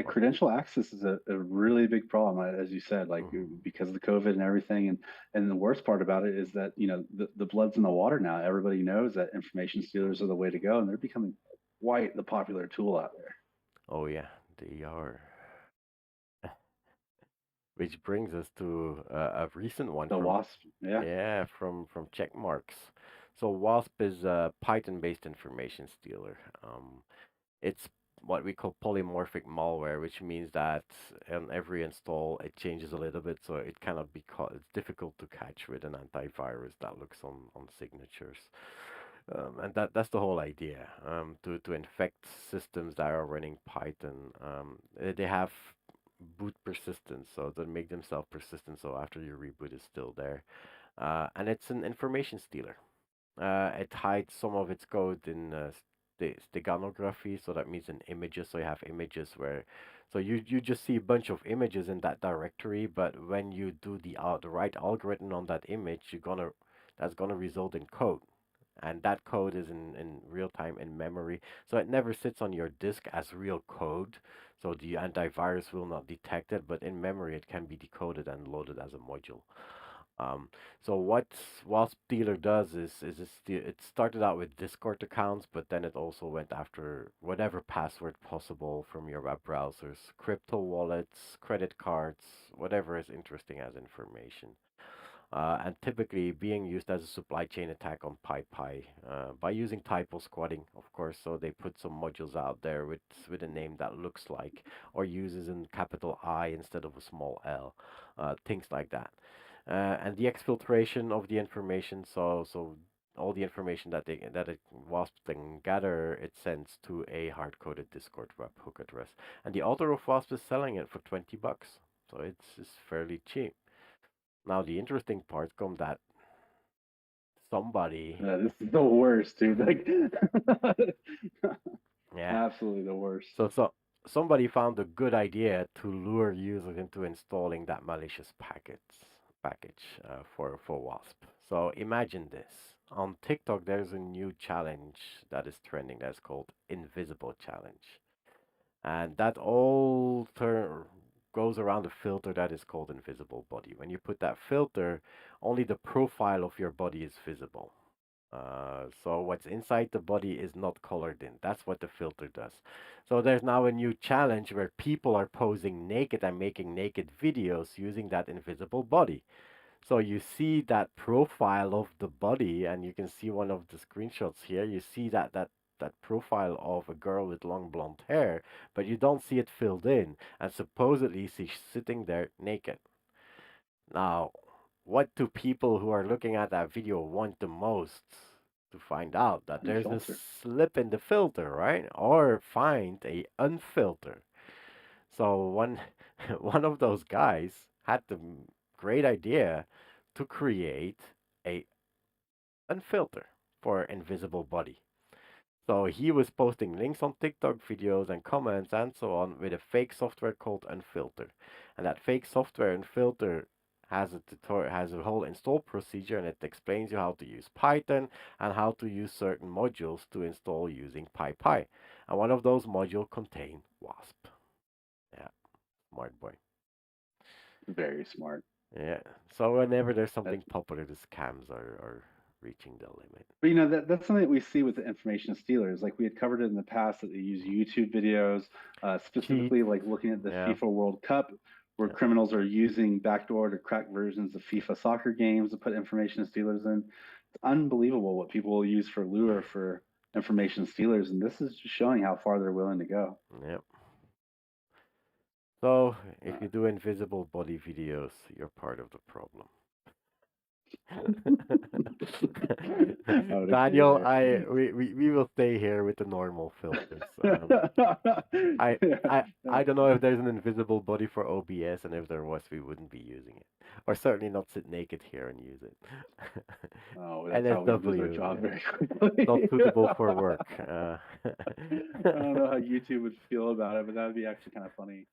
credential access is a really big problem, as you said, like Hmm. because of the COVID and everything. And the worst part about it is that, the blood's in the water now. Everybody knows that information stealers are the way to go, and they're becoming quite the popular tool out there. Oh yeah, they are. Which brings us to a recent one The from WASP, yeah. yeah from Checkmarks. So WASP is a Python-based information stealer. It's what we call polymorphic malware, which means that on every install it changes a little bit, so it cannot be caught. It's difficult to catch with an antivirus that looks on signatures. And that's the whole idea. To infect systems that are running Python. They have boot persistence, so they make themselves persistent. So after you reboot, it's still there. And it's an information stealer. It hides some of its code in steganography, so that means in images. So you have images where, so you just see a bunch of images in that directory, but when you do the right algorithm on that image, that's gonna result in code, and that code is in real time in memory. So it never sits on your disk as real code. So the antivirus will not detect it, but in memory it can be decoded and loaded as a module. Um, so what Wasp Dealer does it started out with Discord accounts, but then it also went after whatever password possible from your web browsers, crypto wallets, credit cards, whatever is interesting as information. And typically being used as a supply chain attack on PyPy by using typo squatting, of course. So they put some modules out there with a name that looks like or uses in capital I instead of a small l, things like that. And the exfiltration of the information, so all the information that it WASP can gather, it sends to a hard-coded Discord webhook address. And the author of WASP is selling it for $20, so it's fairly cheap. Now the interesting part come that somebody, This is the worst, dude. Like, yeah, absolutely the worst. so somebody found a good idea to lure users into installing that malicious package for WASP. So imagine this. On TikTok, there's a new challenge that is trending that's called Invisible Challenge. And that all goes around a filter that is called invisible body. When you put that filter, only the profile of your body is visible. So what's inside the body is not colored in. That's what the filter does. So there's now a new challenge where people are posing naked and making naked videos using that invisible body. So you see that profile of the body, and you can see one of the screenshots here. You see that profile of a girl with long blonde hair, but you don't see it filled in. And supposedly she's sitting there naked. Now, what do people who are looking at that video want the most? To find out that And there's a filter. slip in the filter, right? Or find a unfilter. So one one of those guys had the great idea to create a unfilter for invisible body. So he was posting links on TikTok videos and comments and so on with a fake software called Unfilter. And that fake software Unfilter has a tutorial, has a whole install procedure, and it explains you how to use Python and how to use certain modules to install using PyPy. And one of those modules contain WASP. Yeah, smart boy. Very smart. Yeah. So whenever there's That, something popular, the scams are reaching the limit. but that's something that we see with the information stealers. Like we had covered it in the past that they use YouTube videos, Cheat. specifically like looking at the Yeah. FIFA World Cup, where Yeah. criminals are using backdoor to crack versions of FIFA soccer games to put information stealers in. It's unbelievable what people will use for lure for information stealers, and this is just showing how far they're willing to go. Yeah. So if Uh, you do invisible body videos, you're part of the problem. I would agree Daniel, there. we will stay here with the normal filters. I Yeah. I don't know if there's an invisible body for OBS, and if there was, we wouldn't be using it, or certainly not sit naked here and use it. Oh, that's how we lose our NSW, job yeah, very not quickly. suitable for work. I don't know how YouTube would feel about it, but that would be actually kind of funny.